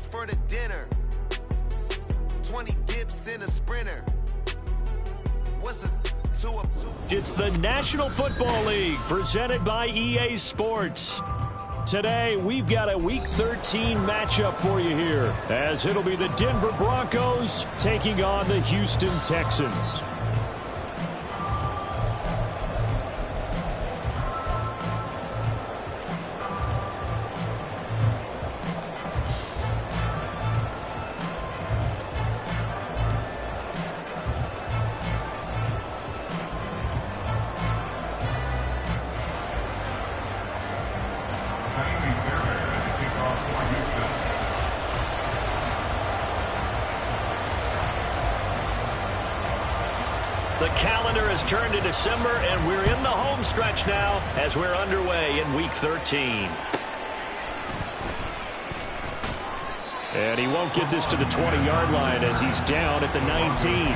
What's for the dinner? 20 dips in a sprinter. What's a 2 up 2? It's the National Football League presented by EA Sports. Today, we've got a Week 13 matchup for you here, as it'll be the Denver Broncos taking on the Houston Texans. The calendar has turned to December, and we're in the home stretch now as we're underway in Week 13. And he won't get this to the 20-yard line as he's down at the 19.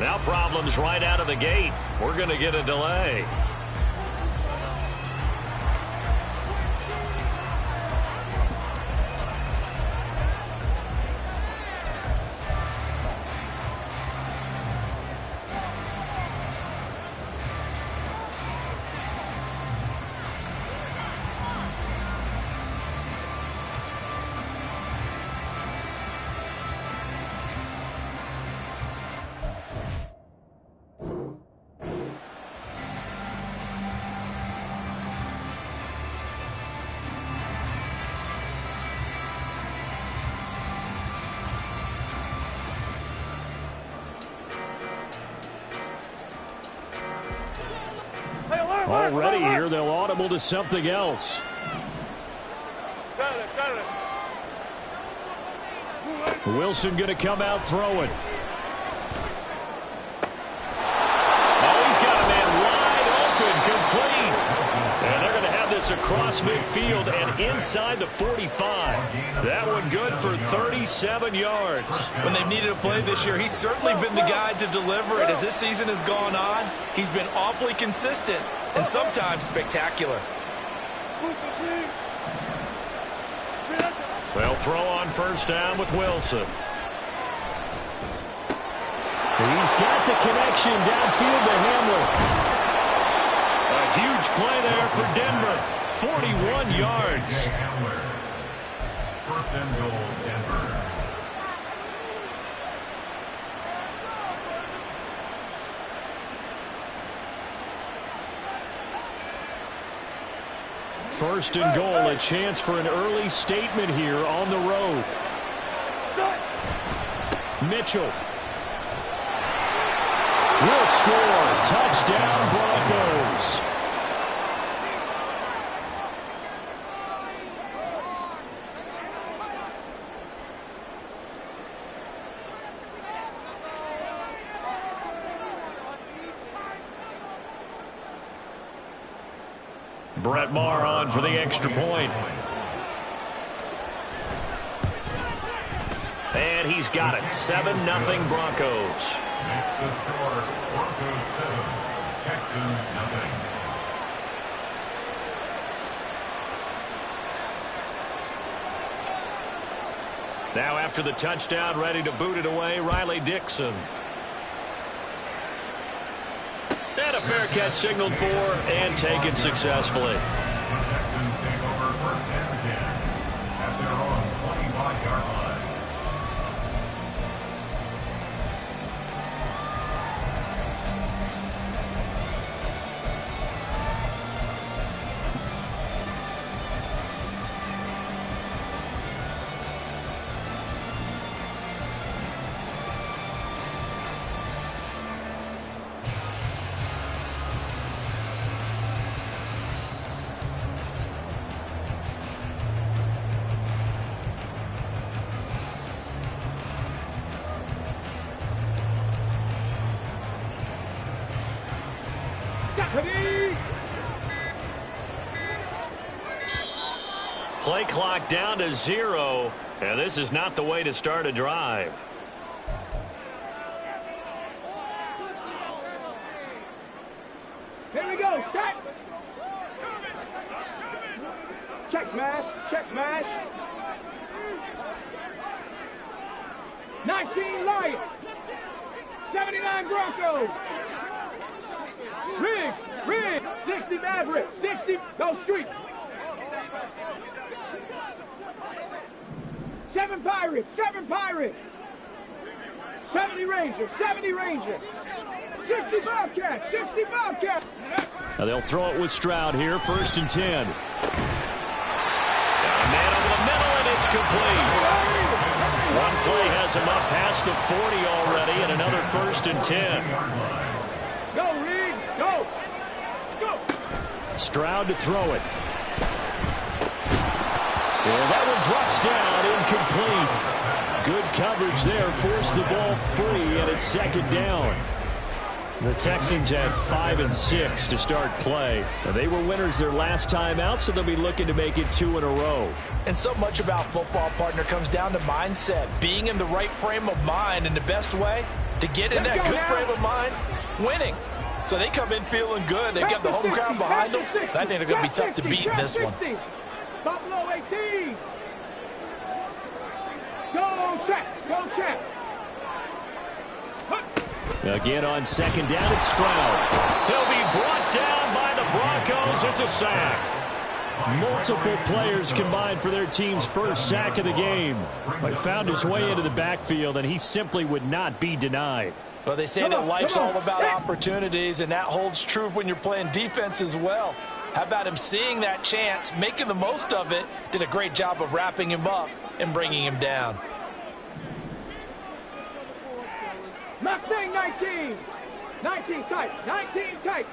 Now problems right out of the gate. We're going to get a delay. Already here, they'll audible to something else. Wilson going to come out throwing. Oh, he's got a man wide open, complete. And they're going to have this across midfield and inside the 45. That one good for 37 yards. When they've needed a play this year, he's certainly been the guy to deliver it. As this season has gone on, he's been awfully consistent and sometimes spectacular. They'll throw on first down with Wilson. He's got the connection downfield to Hamler. A huge play there for Denver. 41 yards. First and goal, Denver. First and goal, a chance for an early statement here on the road. Mitchell will score. Touchdown, Broncos. Brett Maher on for the extra point. And he's got it. 7-0 Broncos. Makes the score Broncos 7, Texans 0. Now after the touchdown, ready to boot it away, Riley Dixon. And a fair catch signaled for and taken successfully. The Texans take over first and 10 at their own 25-yard line. Ready? Play clock down to 0, and this is not the way to start a drive. Here we go. Start. Check smash. Check smash. 19 Lions. 79 Broncos. Rig. 60 Mavericks. 60 go Streets. 7 Pirates. 70 Rangers. 60 Bobcats. Now they'll throw it with Stroud here, 1st and 10. Got a man over the middle, and it's complete. One play has him up past the 40 already, and another 1st and 10. Go, Reed. Go. Stroud to throw it. Well, that one drops down, incomplete. Good coverage there, forced the ball free, and it's 2nd down. The Texans have 5 and 6 to start play. They were winners their last time out, so they'll be looking to make it 2 in a row. And so much about football, partner, comes down to mindset. Being in the right frame of mind, and the best way to get in that good frame of mind, winning. So they come in feeling good. They've got the home crowd behind them. I think they're going to be tough to beat in this one. Buffalo 18. Go check. Again on 2nd down, it's Stroud. He'll be brought down by the Broncos. It's a sack. Multiple players combined for their team's first sack of the game. But found his way into the backfield, and he simply would not be denied. Well, they say that life's all about opportunities, and that holds true when you're playing defense as well. How about him seeing that chance, making the most of it, did a great job of wrapping him up and bringing him down. Mustang 19 tight.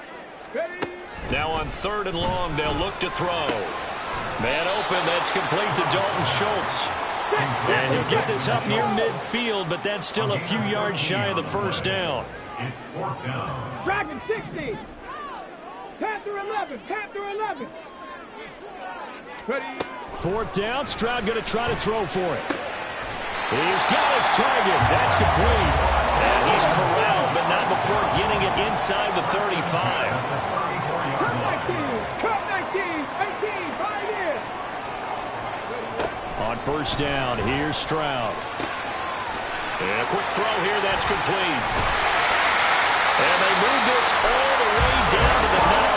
Ready? Now on 3rd and long, they'll look to throw. Man open, that's complete to Dalton Schultz. And he'll get this up near midfield, but that's still a few yards shy of the 1st down. It's 4th down. Dragon 60. Panther 11. Ready? 4th down, Stroud going to try to throw for it. He's got his target. That's complete. And he's corralled, but not before getting it inside the 35. Cut 19. 18. 5 in. On 1st down, here's Stroud. And a quick throw here, that's complete. And they move this all the way down to the 9.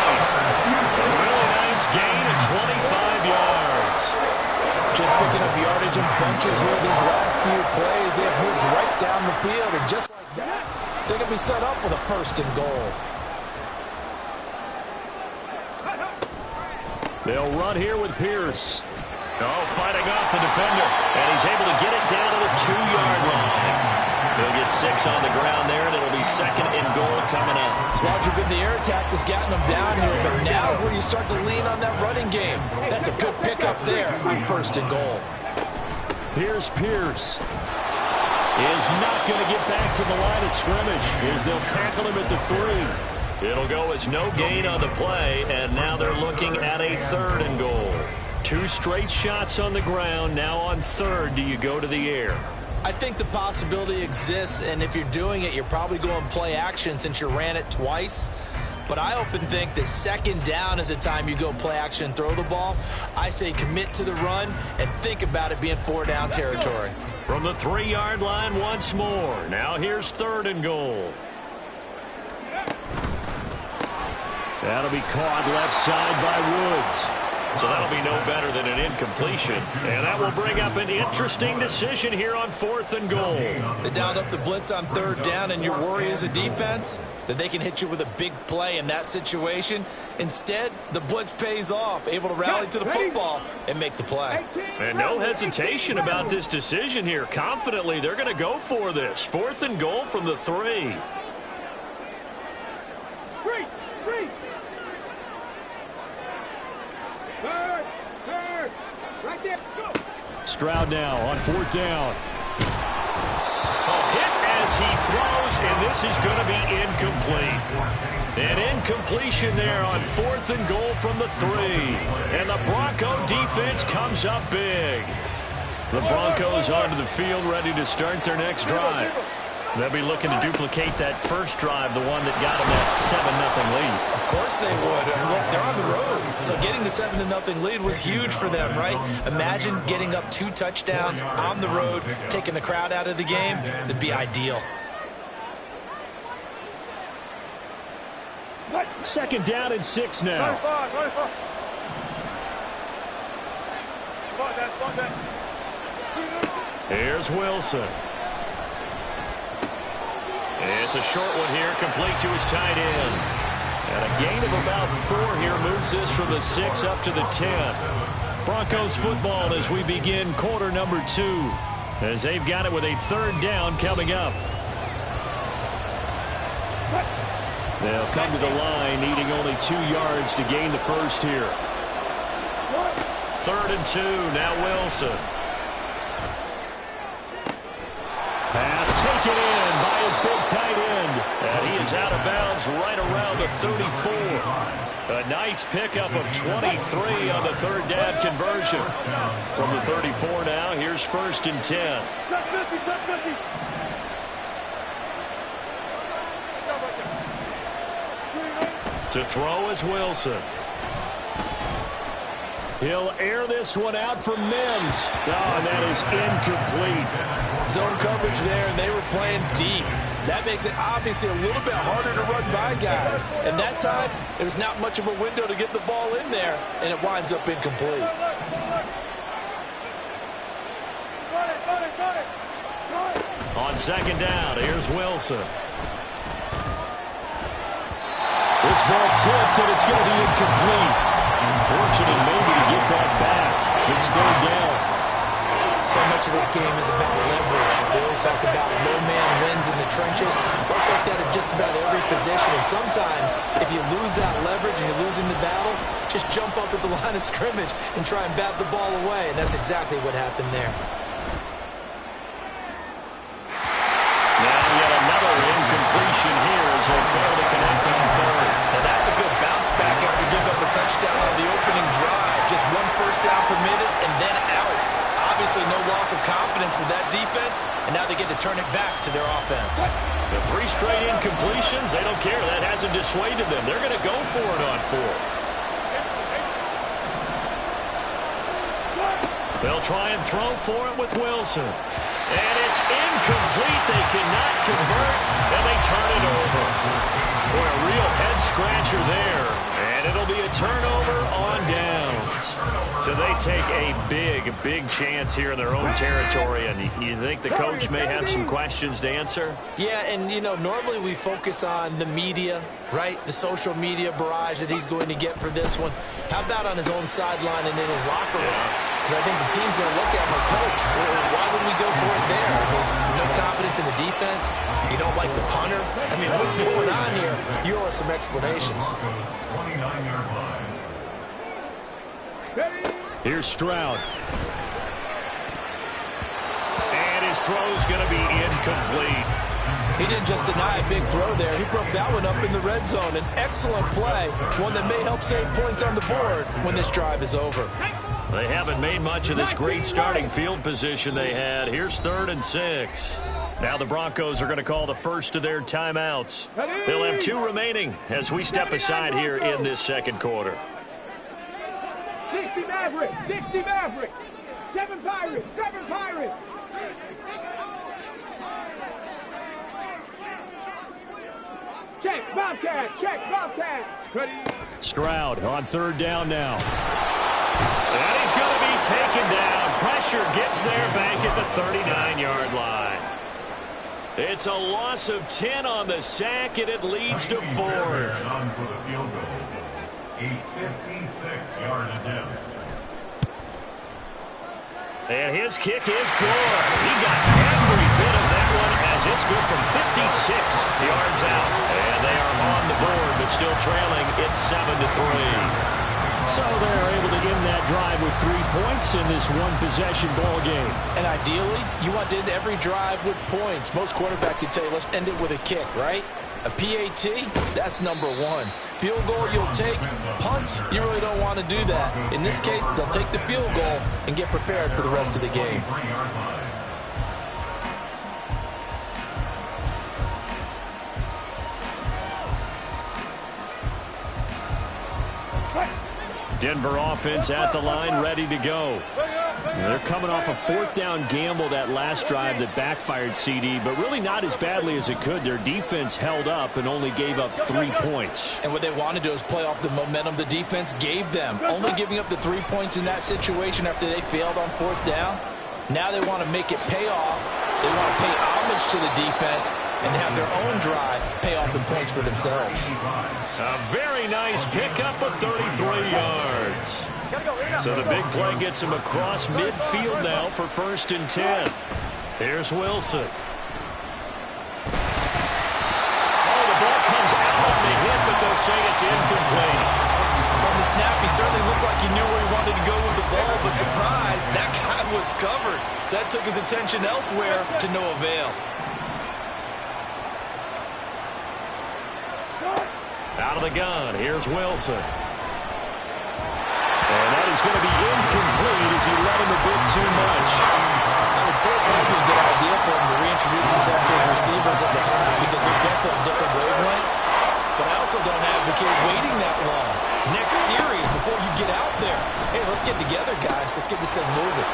A really nice gain of 25 yards. Just picking up yardage in bunches here these last few plays. They've moved right down the field, and just like that, they're going to be set up with a 1st and goal. They'll run here with Pierce. Oh, fighting off the defender, and he's able to get it down to the 2-yard line. He'll get 6 on the ground there, and it'll be 2nd and goal coming up. As long as you've been the air attack that's gotten them down here, but now is where you start to lean on that running game. That's a good pickup there on 1st and goal. Here's Pierce. Is not going to get back to the line of scrimmage as they'll tackle him at the 3. It'll go as no gain on the play, and now they're looking at a 3rd and goal. 2 straight shots on the ground. Now on 3rd, do you go to the air? I think the possibility exists, and if you're doing it, you're probably going play action since you ran it twice. But I often think that 2nd down is a time you go play action and throw the ball. I say commit to the run and think about it being 4-down territory. From the 3-yard line once more. Now here's 3rd and goal. That'll be caught left side by Woods. So that'll be no better than an incompletion. And that will bring up an interesting decision here on 4th and goal. They dialed up the blitz on 3rd down, and your worry as a defense that they can hit you with a big play in that situation. Instead, the blitz pays off, able to rally to the football and make the play. And no hesitation about this decision here. Confidently, they're going to go for this. 4th and goal from the 3. Third. Right there. Go. Stroud now on 4th down. Oh, hit as he throws, and this is going to be incomplete. An incompletion there on 4th and goal from the 3. And the Bronco defense comes up big. The Broncos onto the field, ready to start their next drive. They'll be looking to duplicate that first drive, the one that got them that 7-0 lead. Of course they would. Look, they're on the road. So getting the 7-0 lead was huge for them, right? Imagine getting up 2 touchdowns on the road, taking the crowd out of the game. That'd be ideal. Second down and 6 now. Here's Wilson. It's a short one here, complete to his tight end. And a gain of about 4 here moves this from the 6 up to the 10. Broncos football as we begin quarter number 2, as they've got it with a 3rd down coming up. They'll come to the line, needing only 2 yards to gain the first here. 3rd and 2, now Wilson. Pass taken in by his big tight end. And he is out of bounds right around the 34. A nice pickup of 23 on the 3rd down conversion. From the 34 now, here's 1st and 10. To throw is Wilson. He'll air this one out for Mims. Oh, and that is incomplete. Zone coverage there, and they were playing deep. That makes it obviously a little bit harder to run by guys. And that time, there was not much of a window to get the ball in there, and it winds up incomplete. On 2nd down, here's Wilson. This ball tipped, and it's going to be incomplete. Unfortunate maybe to get that back. It's 3rd down. So much of this game is about leverage. They always talk about no man wins in the trenches. Well, it's like that in just about every position. And sometimes, if you lose that leverage and you're losing the battle, just jump up at the line of scrimmage and try and bat the ball away. And that's exactly what happened there. Now yet another incompletion here as they fail to connect on 3rd. Now that's a good bounce back after giving up a touchdown on the opening drive. Just 1 first down permitted and then out. Obviously no loss of confidence with that defense, and now they get to turn it back to their offense. The 3 straight incompletions, they don't care. That hasn't dissuaded them. They're going to go for it on 4th. They'll try and throw for it with Wilson. And it's incomplete. They cannot convert, and they turn it over. Boy, a real head-scratcher there. And it'll be a turnover on downs. So they take a big chance here in their own territory. And you think the coach may have some questions to answer? Yeah, and, you know, normally we focus on the media, right? The social media barrage that he's going to get for this one. How about on his own sideline and in his locker room? Because I think the team's going to look at him like, Coach, why would we go for it there? I mean, no confidence in the defense. You don't like the punter. I mean, what's going on here? You owe us some explanations. Here's Stroud. And his throw's going to be incomplete. He didn't just deny a big throw there. He broke that one up in the red zone. An excellent play, one that may help save points on the board when this drive is over. They haven't made much of this great starting field position they had. Here's 3rd and 6. Now the Broncos are going to call the first of their timeouts. They'll have 2 remaining as we step aside here in this 2nd quarter. 60 Mavericks, 60 Mavericks, 7 Pirates, 7 Pirates. Check, Bobcat, check, Bobcat. Stroud on 3rd down now. And he's going to be taken down. Pressure gets there back at the 39-yard line. It's a loss of 10 on the sack, and it leads to 4th. A 56-yard attempt. And his kick is good. He got every bit of that one as it's good from 56 yards out. And they are on the board, but still trailing. It's 7-3. So they're able to end that drive with 3 points in this one-possession ball game. And ideally, you want to end every drive with points. Most quarterbacks would tell you, let's end it with a kick, right? A PAT, that's number one. Field goal you'll take. Punts, you really don't want to do that. In this case, they'll take the field goal and get prepared for the rest of the game. Denver offense at the line, ready to go. They're coming off a 4th down gamble that last drive that backfired, CD, but really not as badly as it could. Their defense held up and only gave up 3 points. And what they want to do is play off the momentum the defense gave them. Only giving up the 3 points in that situation after they failed on 4th down. Now they want to make it pay off. They want to pay homage to the defense and have their own drive pay off in points for themselves. A very nice pickup of 33 yards. So the big play gets him across midfield now for 1st and 10. Here's Wilson. Oh, the ball comes out on the hit, but they'll say it's incomplete. From the snap, he certainly looked like he knew where he wanted to go with the ball, but surprise, that guy was covered. So that took his attention elsewhere to no avail. Out of the gun, here's Wilson. And that is going to be incomplete as he let him a bit too much. I would say it might be a good idea for him to reintroduce himself to his receivers at the half because they're definitely on different wavelengths. But I also don't advocate waiting that long. Next series, before you get out there, hey, let's get together, guys. Let's get this thing moving.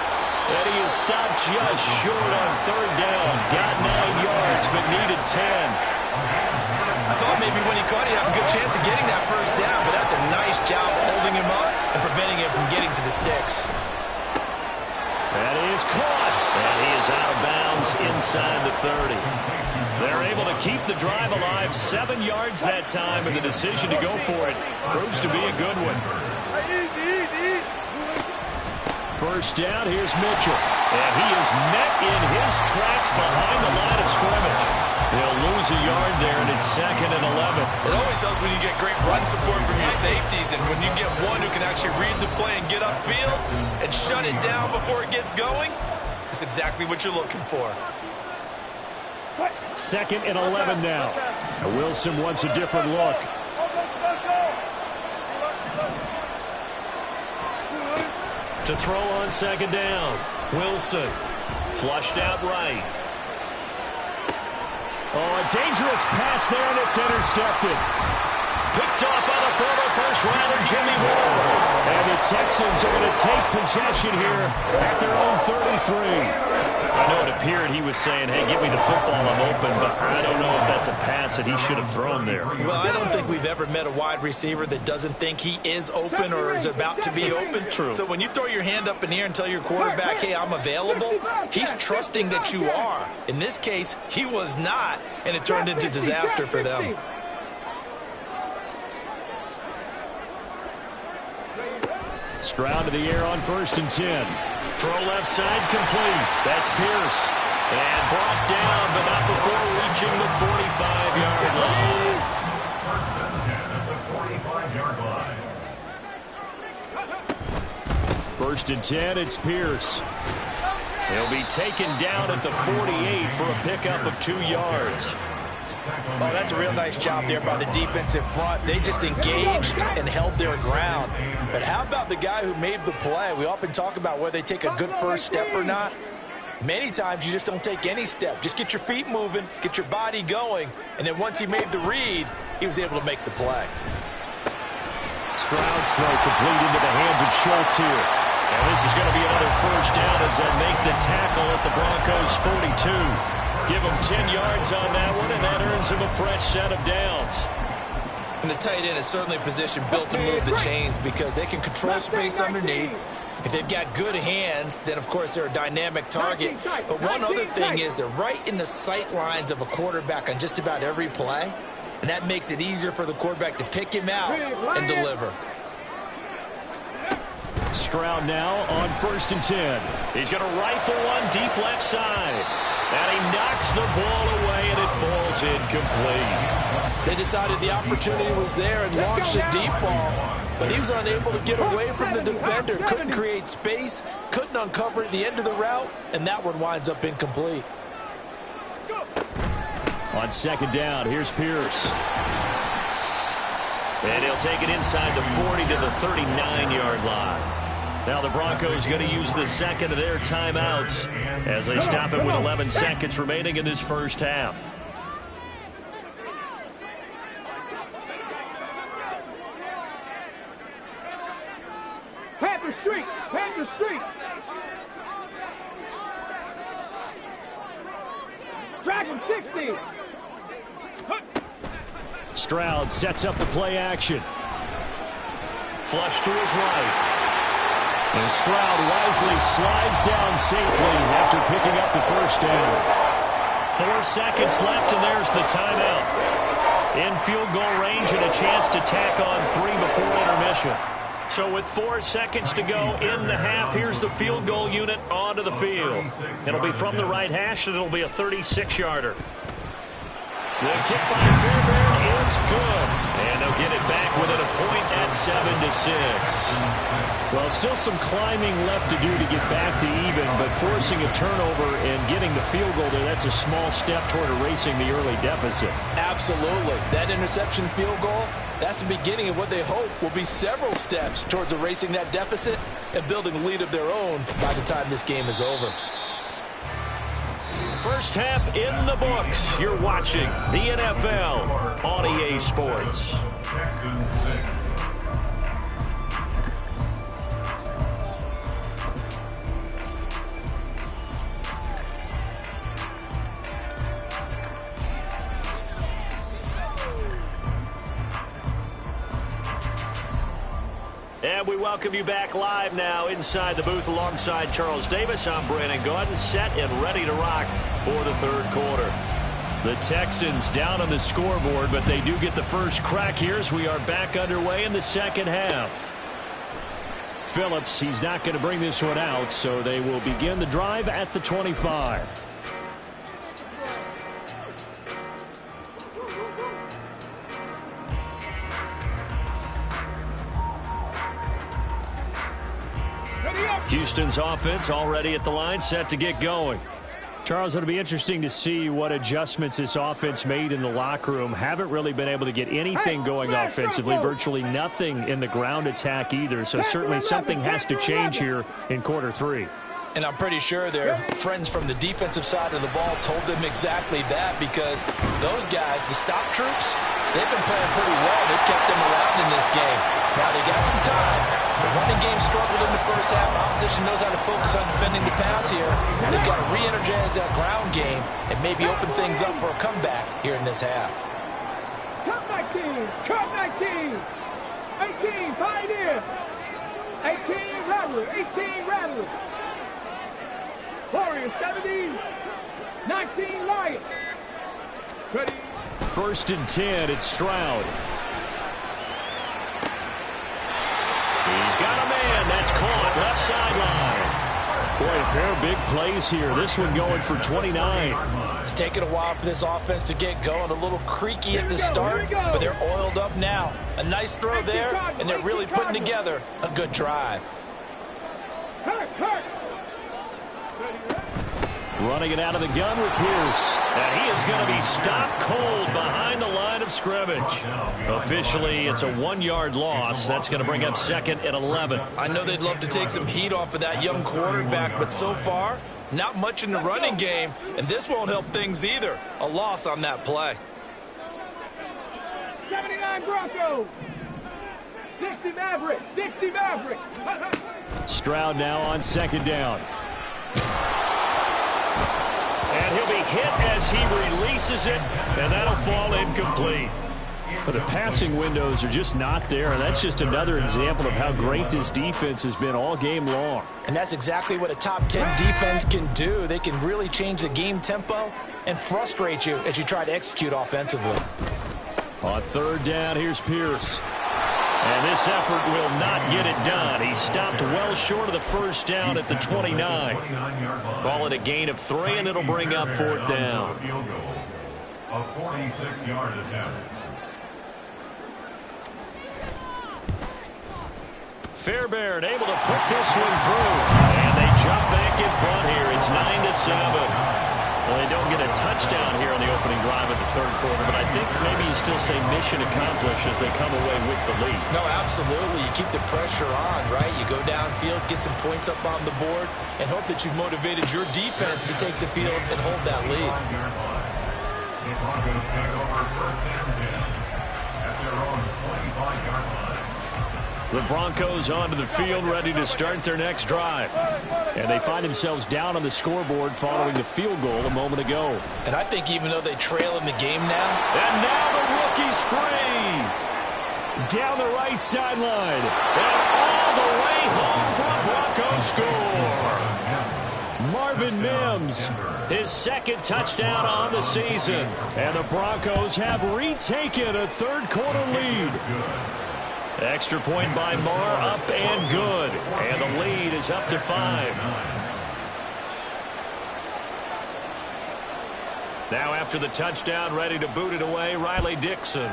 And he is stopped just short on 3rd down. Got 9 yards, but needed 10. I thought maybe when he caught it, he'd have a good chance of getting that 1st down, but that's a nice job holding him up and preventing him from getting to the sticks. That is caught, and he is out of bounds inside the 30. They're able to keep the drive alive, 7 yards that time, and the decision to go for it proves to be a good one. 1st down, here's Mitchell, and he is met in his tracks behind the line of scrimmage. They'll lose a yard there, and it's 2nd and 11. It always helps when you get great run support from your safeties, and when you get one who can actually read the play and get upfield and shut it down before it gets going, it's exactly what you're looking for. 2nd and 11 now. Wilson wants a different look. To throw on 2nd down. Wilson flushed out right. Oh, a dangerous pass there, and it's intercepted. Picked off by the former first-rounder Jimmy Ward. And the Texans are going to take possession here at their own 33. I know it appeared he was saying, hey, give me the football, I'm open, but I don't know if that's a pass that he should have thrown there. Well, I don't think we've ever met a wide receiver that doesn't think he is open or is about to be open. True. So when you throw your hand up in the air and tell your quarterback, hey, I'm available, he's trusting that you are. In this case, he was not, and it turned into disaster for them. Stroud to the air on 1st and 10. Throw left side complete. That's Pierce. And brought down, but not before reaching the 45-yard line. 1st and 10, it's Pierce. He'll be taken down at the 48 for a pickup of 2 yards. Oh, that's a real nice job there by the defensive front. They just engaged and held their ground. But how about the guy who made the play? We often talk about whether they take a good first step or not. Many times you just don't take any step. Just get your feet moving, get your body going, and then once he made the read, he was able to make the play. Stroud's throw complete into the hands of Schultz here. And this is going to be another 1st down as they make the tackle at the Broncos' 42. Give him 10 yards on that one, and that earns him a fresh set of downs. And the tight end is certainly a position built to move the chains because they can control space underneath. If they've got good hands, then, of course, they're a dynamic target. But one other thing is they're right in the sight lines of a quarterback on just about every play, and that makes it easier for the quarterback to pick him out and deliver. Stroud now on 1st and 10. He's going to rifle one deep left side. And he knocks the ball away, and it falls incomplete. They decided the opportunity was there and launched a deep ball, but he was unable to get away from the defender, couldn't create space, couldn't uncover at the end of the route, and that one winds up incomplete. On second down, here's Pierce. And he'll take it inside the 40 to the 39-yard line. Now the Broncos going to use the second of their timeouts as they stop it with 11 seconds remaining in this first half. Panther Street! Panther Street! Dragon 60! Stroud sets up the play action. Flush to his right. And Stroud wisely slides down safely after picking up the first down. 4 seconds left, and there's the timeout. In field goal range and a chance to tack on 3 before intermission. So with 4 seconds to go in the half, here's the field goal unit onto the field. It'll be from the right hash, and it'll be a 36-yarder. The kick by Fairbairn is good. And they'll get it back within a point at 7-6. Well, still some climbing left to do to get back to even, but forcing a turnover and getting the field goal there, that's a small step toward erasing the early deficit. Absolutely. That interception field goal, that's the beginning of what they hope will be several steps towards erasing that deficit and building a lead of their own by the time this game is over. First half in the books. You're watching the NFL on EA Sports. Texans 6. And we welcome you back live now inside the booth alongside Charles Davis. I'm Brandon Gaudin, set and ready to rock for the third quarter. The Texans down on the scoreboard, but they do get the first crack here as we are back underway in the second half. Phillips, he's not going to bring this one out, so they will begin the drive at the 25. Houston's offense already at the line, set to get going. Charles, it'll be interesting to see what adjustments this offense made in the locker room. Haven't really been able to get anything going offensively, virtually nothing in the ground attack either, so certainly something has to change here in quarter 3. And I'm pretty sure their friends from the defensive side of the ball told them exactly that, because those guys, the stop troops, they've been playing pretty well. They've kept them around in this game. Now they got some time. The running game struggled in the first half. Opposition knows how to focus on defending the pass here. They've got to re-energize that ground game and maybe open things up for a comeback here in this half. Cut 19! Cut 19! 18, Pioneer! 18, Rattler! 18, Rattler! Warrior 17, 19 Lions. Ready. First and 10, it's Stroud. He's got a man. That's caught left sideline. Boy, a pair of big plays here. This one going for 29. It's taken a while for this offense to get going. A little creaky at the start, but they're oiled up now. A nice throw there, and they're really putting together a good drive. Hurt. Running it out of the gun with Pierce. And he is going to be stopped cold behind the line of scrimmage. Officially, it's a 1-yard loss. That's going to bring up second and 11. I know they'd love to take some heat off of that young quarterback, but so far, not much in the running game, and this won't help things either. A loss on that play. 79 Broncos. 60 Mavericks. 60 Mavericks. Stroud now on second down. And he'll be hit as he releases it, and that'll fall incomplete. But the passing windows are just not there, and that's just another example of how great this defense has been all game long. And that's exactly what a top 10 defense can do. They can really change the game tempo and frustrate you as you try to execute offensively. On third down, here's Pierce. And this effort will not get it done. He stopped well short of the first down at the 29. Call it a gain of 3, and it'll bring up fourth down. A 46-yard attempt. Fairbairn able to put this one through. And they jump back in front here. It's 9-7. Well, they don't get a touchdown here on the opening drive of the third quarter, but I think maybe you still say mission accomplished as they come away with the lead. No, absolutely. You keep the pressure on, right? You go downfield, get some points up on the board, and hope that you've motivated your defense to take the field and hold that lead. The Broncos take over first and 10 at their own 25-yard line. The Broncos onto the field, ready to start their next drive. And they find themselves down on the scoreboard following the field goal a moment ago. And I think even though they trail in the game now. And now the rookie's free. Down the right sideline. And all the way home for a Broncos score. Marvin Mims, his second touchdown on the season. And the Broncos have retaken a third quarter lead. Extra point by Marr, up and good. And the lead is up to 5. Now after the touchdown, ready to boot it away, Riley Dixon.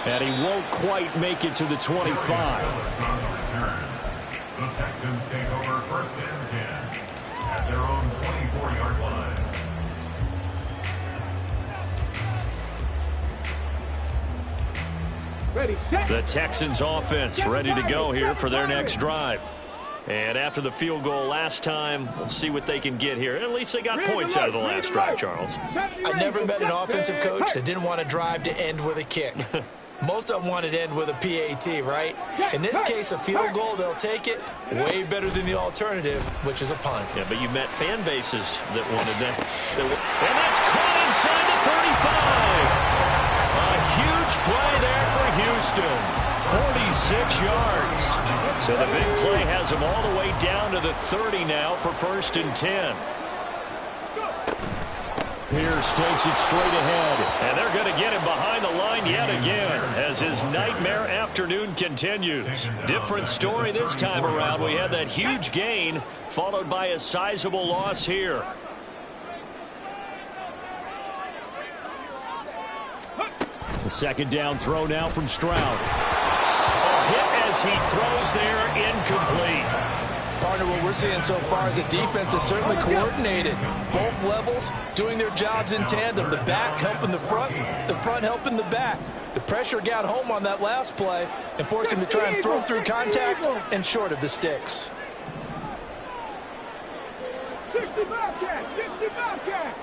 And he won't quite make it to the 25. The Texans take over first and 10 at their own 24-yard line. Ready, set. The Texans offense ready to go here for their next drive. And after the field goal last time, we'll see what they can get here. At least they got points out of the last drive, Charles. I never met an offensive coach that didn't want to drive to end with a kick. Most of them wanted to end with a PAT, right? In this case, a field goal, they'll take it. Way better than the alternative, which is a punt. Yeah, but you met fan bases that wanted that. And that's caught inside the 35. A huge play there for Houston. 46 yards. So the big play has them all the way down to the 30 now for first and 10. Pierce takes it straight ahead. And they're going to get him behind the line yet again as his nightmare afternoon continues. Different story this time around. We had that huge gain followed by a sizable loss here. The second down throw now from Stroud. A hit as he throws there, incomplete. Partner, what we're seeing so far is the defense is certainly coordinated. Both levels doing their jobs in tandem. The back helping the front helping the back. The pressure got home on that last play and forced him to try and throw through contact and short of the sticks. 60 Bobcat, 60 Bobcat.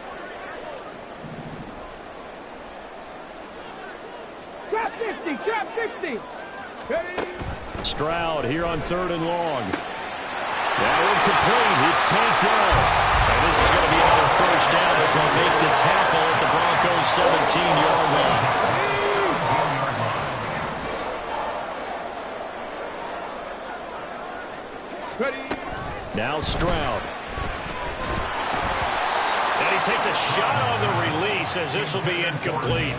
Trap 50, trap 60. Ready. Stroud here on third and long. Now incomplete. It's tanked down. And this is going to be another first down as they'll make the tackle at the Broncos' 17-yard line. Ready. Now Stroud. And he takes a shot on the release as this will be incomplete.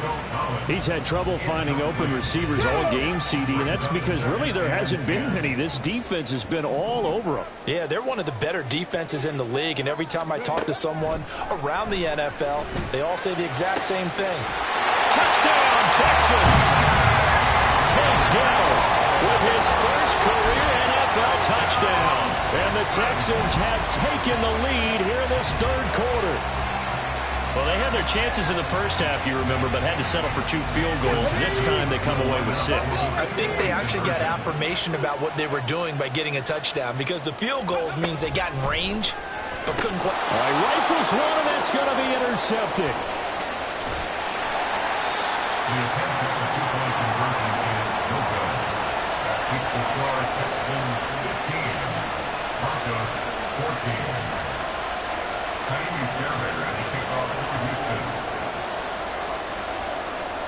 He's had trouble finding open receivers all game, CD, and that's because really there hasn't been many. This defense has been all over them. Yeah, they're one of the better defenses in the league, and every time I talk to someone around the NFL, they all say the exact same thing. Touchdown, Texans! Takedown with his first career NFL touchdown. And the Texans have taken the lead here in this third quarter. Well, they had their chances in the first half, you remember, but had to settle for 2 field goals. This time they come away with 6. I think they actually got affirmation about what they were doing by getting a touchdown, because the field goals means they got in range, but couldn't quite. All right, rifles one, and that's going to be intercepted. The attempt at the two-point conversion is no good. That keeps the score Texans 15, Broncos 14.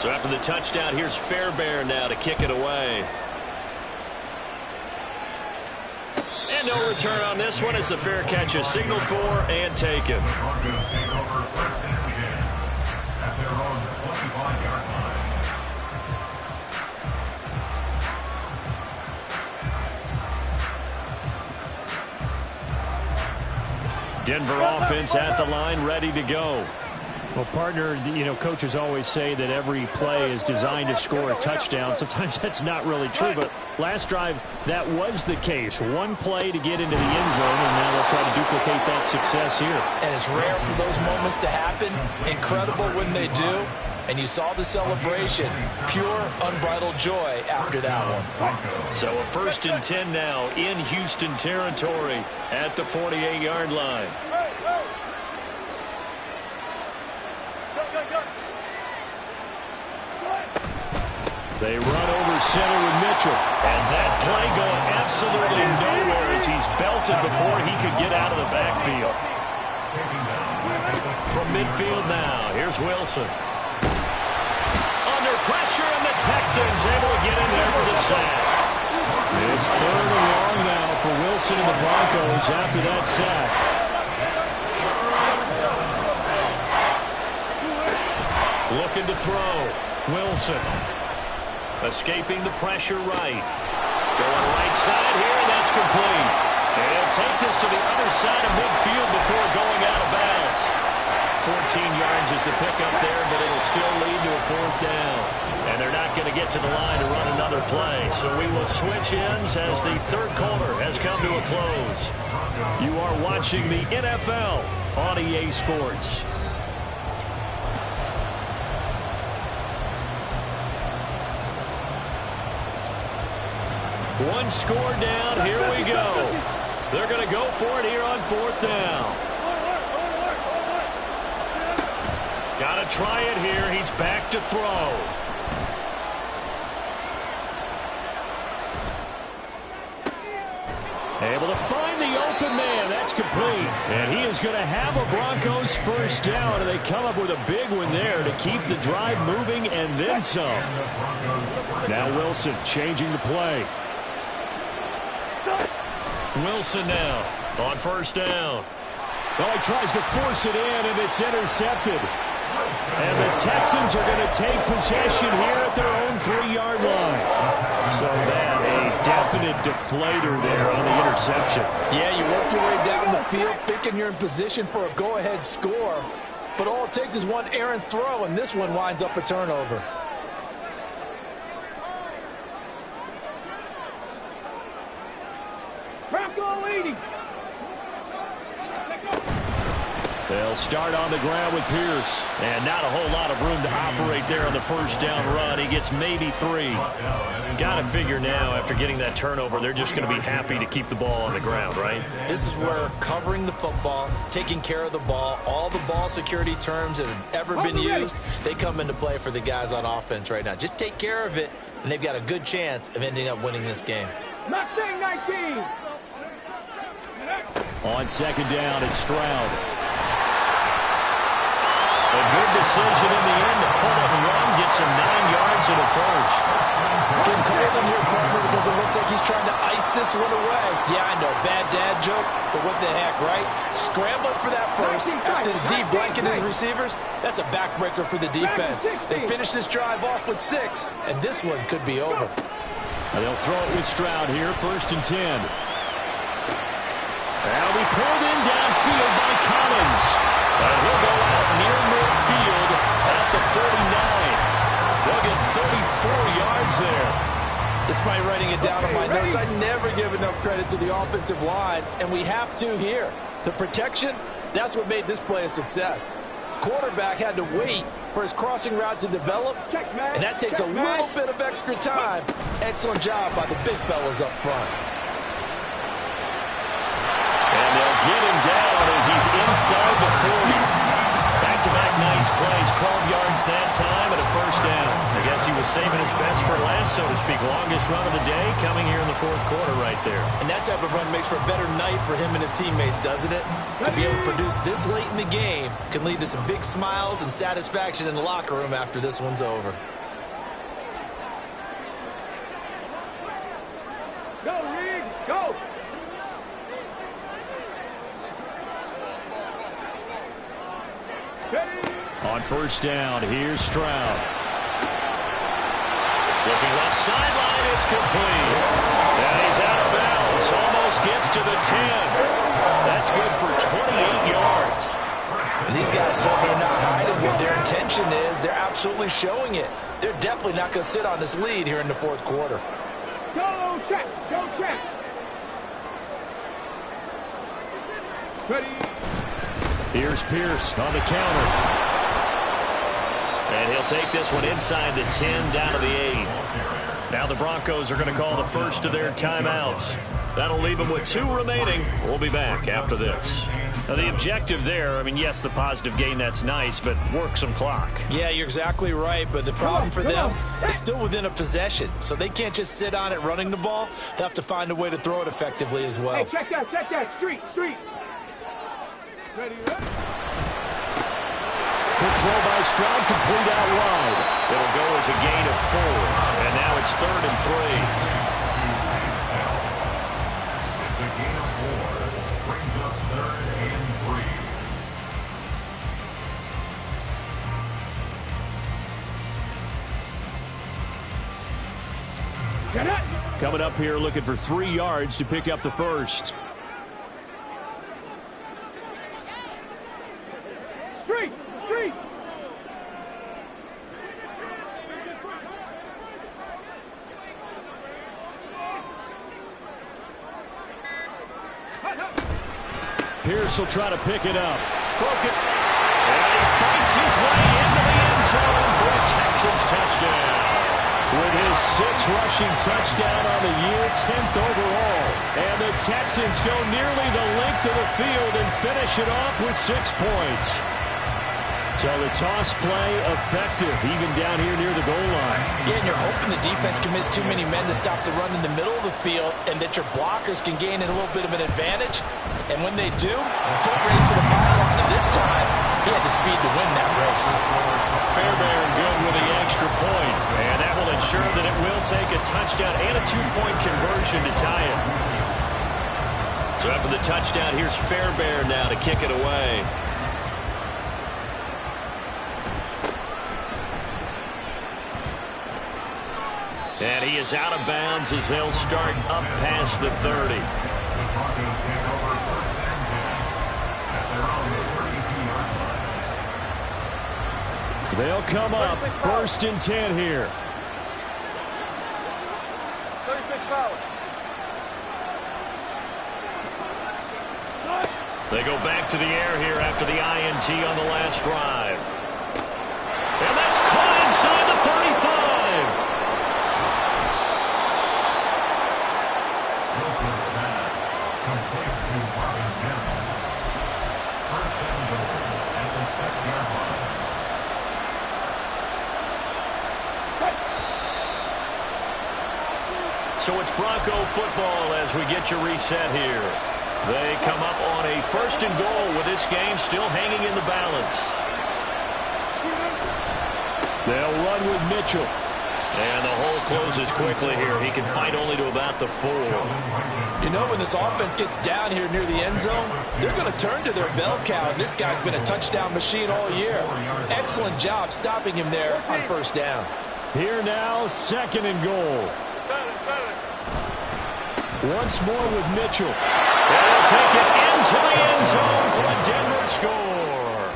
So after the touchdown, here's Fairbairn now to kick it away. And no return on this one as the fair catch is signaled for and taken. The Broncos take over first and 10 at their own 25-yard line. Denver offense at the line, ready to go. Well, partner, coaches always say that every play is designed to score a touchdown. Sometimes that's not really true, but last drive, that was the case. One play to get into the end zone, and now they'll try to duplicate that success here. And it's rare for those moments to happen. Incredible when they do. And you saw the celebration. Pure, unbridled joy after that one. So a 1st and 10 now in Houston territory at the 48-yard line. They run over center with Mitchell. And that play going absolutely nowhere as he's belted before he could get out of the backfield. From midfield now, here's Wilson. Under pressure, and the Texans able to get in there for the sack. It's 3rd and long now for Wilson and the Broncos after that sack. Looking to throw. Wilson. Escaping the pressure right. Going right side here, and that's complete. And he'll take this to the other side of midfield before going out of bounds. 14 yards is the pickup there, but it'll still lead to a 4th down. And they're not going to get to the line to run another play. So we will switch ends as the 3rd quarter has come to a close. You are watching the NFL on EA Sports. One score down, here we go. They're going to go for it here on 4th down. Got to try it here. He's back to throw. Able to find the open man. That's complete. And he is going to have a Broncos 1st down, and they come up with a big one there to keep the drive moving and then some. Now Wilson changing the play. Wilson now on 1st down. Well, he tries to force it in, and it's intercepted. And the Texans are going to take possession here at their own 3-yard line. So that a definite deflator there on the interception. Yeah, you work your way down the field thinking you're in position for a go-ahead score. But all it takes is one errant throw, and this one winds up a turnover. Bronco leading. They'll start on the ground with Pierce. And not a whole lot of room to operate there on the 1st down run. He gets maybe 3. Got to figure now, after getting that turnover, they're just going to be happy to keep the ball on the ground, right? This is where covering the football, taking care of the ball, all the ball security terms that have ever been used, they come into play for the guys on offense right now. Just take care of it, and they've got a good chance of ending up winning this game. Mustang 19. On 2nd down, it's Stroud. A good decision in the end to pull up and run, gets him 9 yards and a 1st. It's getting cold in here, partner, because it looks like he's trying to ice this one away. Yeah, I know, bad dad joke, but what the heck, right? Scrambling for that 1st after the deep blanket his receivers. That's a backbreaker for the defense. They finish this drive off with 6, and this one could be over. And they'll throw it with Stroud here, 1st and 10. That'll be pulled in downfield by Collins. And he'll go out near midfield at the 49. They'll get 34 yards there. Despite writing it down on my notes, I never give enough credit to the offensive line, and we have to here. The protection, that's what made this play a success. Quarterback had to wait for his crossing route to develop, and that takes a little bit of extra time. Excellent job by the big fellas up front. And they'll get him down as he's inside the 40. Back-to-back nice plays, 12 yards that time and a 1st down. I guess he was saving his best for last, so to speak. Longest run of the day coming here in the 4th quarter right there. And that type of run makes for a better night for him and his teammates, doesn't it? To be able to produce this late in the game can lead to some big smiles and satisfaction in the locker room after this one's over. Go, Reed, go. On 1st down, here's Stroud. Looking left sideline, it's complete. And he's out of bounds, almost gets to the 10. That's good for 28 distinction is they're absolutely showing it. They're definitely not going to sit on this lead here in the fourth quarter. Go check. Go check. Ready. Here's Pierce on the counter. And he'll take this one inside the 10, down to the 8. Now the Broncos are going to call the first of their timeouts. That'll leave them with 2 remaining. We'll be back after this. Now the objective there, I mean, yes, the positive gain, that's nice, but work some clock. Yeah, you're exactly right, but the problem for them is still within a possession. So they can't just sit on it running the ball. They'll have to find a way to throw it effectively as well. Hey, check that. Street. Ready. Quick throw by Stroud, complete out wide. It'll go as a gain of 4, and now it's 3rd and 3. It's a gain of 4. Brings up 3rd and 3. Get it. Coming up here looking for 3 yards to pick up the first. Street. Pierce will try to pick it up. Broke it. And he fights his way into the end zone for a Texans touchdown. With his 6th rushing touchdown on the year, 10th overall. And the Texans go nearly the length of the field and finish it off with 6 points. So the toss play effective, even down here near the goal line. Yeah, and you're hoping the defense can miss too many men to stop the run in the middle of the field and that your blockers can gain a little bit of an advantage. And when they do, foot race to the byline. And this time, he had the speed to win that race. Fairbairn good with the extra point. And that will ensure that it will take a touchdown and a 2-point conversion to tie it. So after the touchdown, here's Fairbairn now to kick it away. And he is out of bounds as they'll start up past the 30. The Broncos take over 1st and 10 at their own 32-yard line. They'll come up 1st and 10 here. 36 foul. They go back to the air here after the INT on the last drive. And that's caught inside the 35. Wilson's pass complete to Marvin Jones. 1st and goal at the 6-yard line. So it's Bronco football as we get your reset here. They come up on a 1st and goal with this game still hanging in the balance. They'll run with Mitchell. And the hole closes quickly here. He can fight only to about the 4. You know, when this offense gets down here near the end zone, they're going to turn to their bell cow, and this guy's been a touchdown machine all year. Excellent job stopping him there on 1st down. Here now, 2nd and goal. Once more with Mitchell. And he'll take it into the end zone for a Denver score.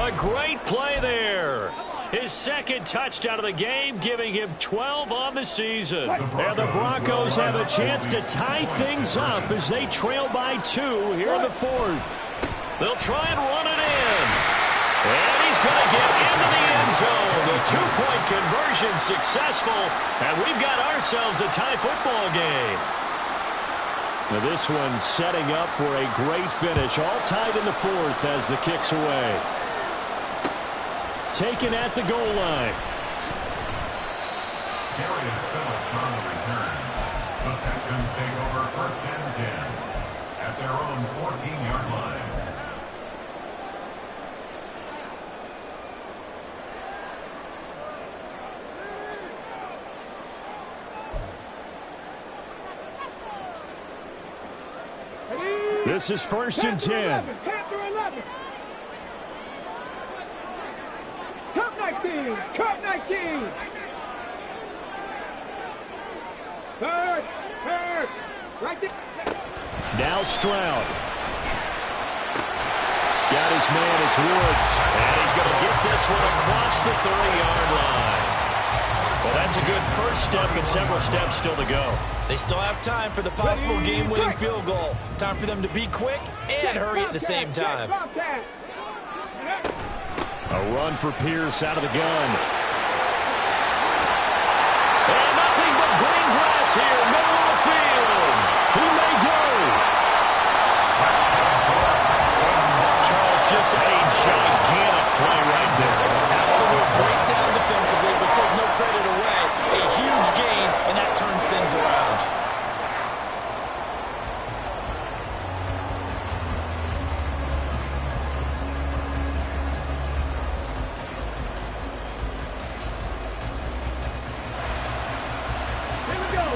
A great play there. His 2nd touchdown of the game, giving him 12 on the season. And the Broncos have a chance to tie things up as they trail by 2 here in the 4th. They'll try and run it in. And he's going to get into the end zone. The 2-point conversion successful. And we've got ourselves a tie football game. Now this one setting up for a great finish. All tied in the 4th as the kick's away. Taken at the goal line. Darius Phillips on the return. The Texans take over 1st and 10 at their own 14-yard line. This is 1st and 10. 10 through 11. Cup 19. Cup 19. Third. Right there. Now Stroud. Got his man, it's Woods. And he's going to get this one across the 30-yard line. Well, that's a good first step, but several steps still to go. They still have time for the possible game-winning field goal. Time for them to be quick and hurry at the same time. A run for Pierce out of the gun. And nothing but green grass here, middle of the field. He may go. Charles, just a gigantic play right there. Absolute breakdown defensively, but take no credit away. A huge gain, and that turns things around.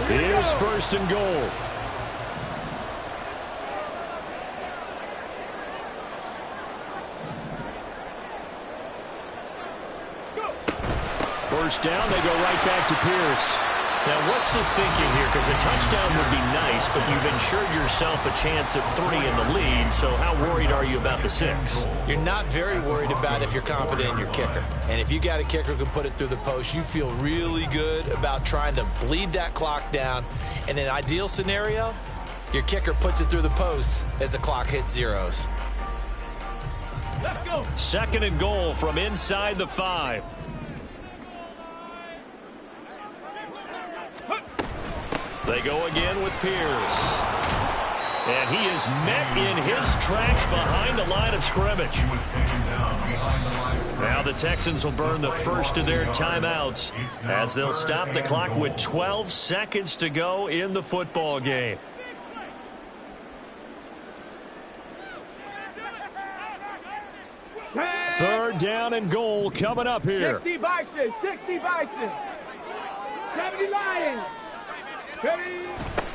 Here's first and goal. First down, they go right back to Pierce. Now, what's the thinking here? Because a touchdown would be nice, but you've ensured yourself a chance of 3 in the lead, so how worried are you about the 6? You're not very worried about if you're confident in your kicker. And if you got a kicker who can put it through the post, you feel really good about trying to bleed that clock down. In an ideal scenario, your kicker puts it through the post as the clock hits zeros. Let's go. Second and goal from inside the 5. They go again with Pierce. And he is met in his tracks behind the line of scrimmage. He was taken down behind the line of scrimmage. Now the Texans will burn the first of their timeouts as they'll stop the clock with 12 seconds to go in the football game. Third down and goal coming up here. 60 Bison, 60 Bison. 70 Lions. 30.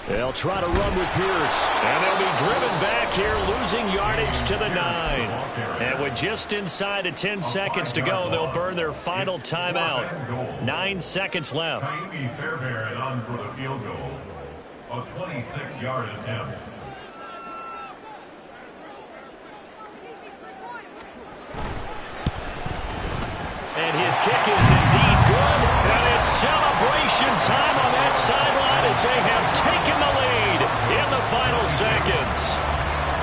They'll try to run with Pierce, and they'll be driven back here, losing yardage to the 9. And with just inside of 10 seconds to go, they'll burn their final timeout. 9 seconds left. Taimi Fairbairn on for the field goal. A 26-yard attempt. And his kick is indeed good. And it's celebration time on that sideline as they have taken the lead in the final seconds.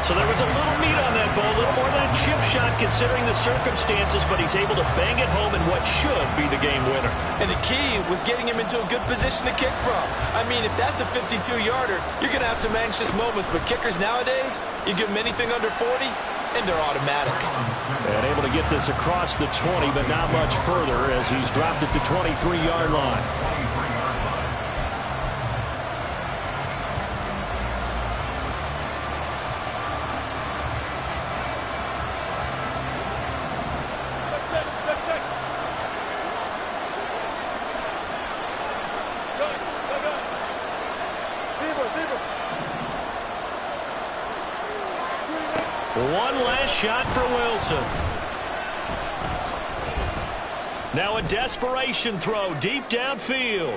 So there was a little meat on that ball, a little more than a chip shot considering the circumstances, but he's able to bang it home in what should be the game winner. And the key was getting him into a good position to kick from. I mean, if that's a 52-yarder, you're going to have some anxious moments, but kickers nowadays, you give them anything under 40, and they're automatic. And able to get this across the 20, but not much further as he's dropped it to 23-yard line. One last shot for Wilson. Now a desperation throw deep downfield.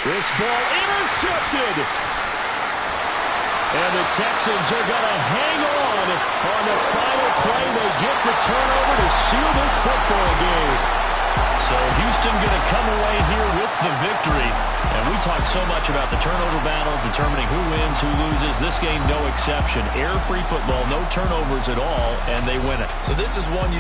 This ball intercepted. And the Texans are going to hang on the final play. They get the turnover to seal this football game. So Houston going to come away here with the victory. And we talk so much about the turnover battle, determining who wins, who loses. This game, no exception. Air-free football, no turnovers at all, and they win it. So this is one you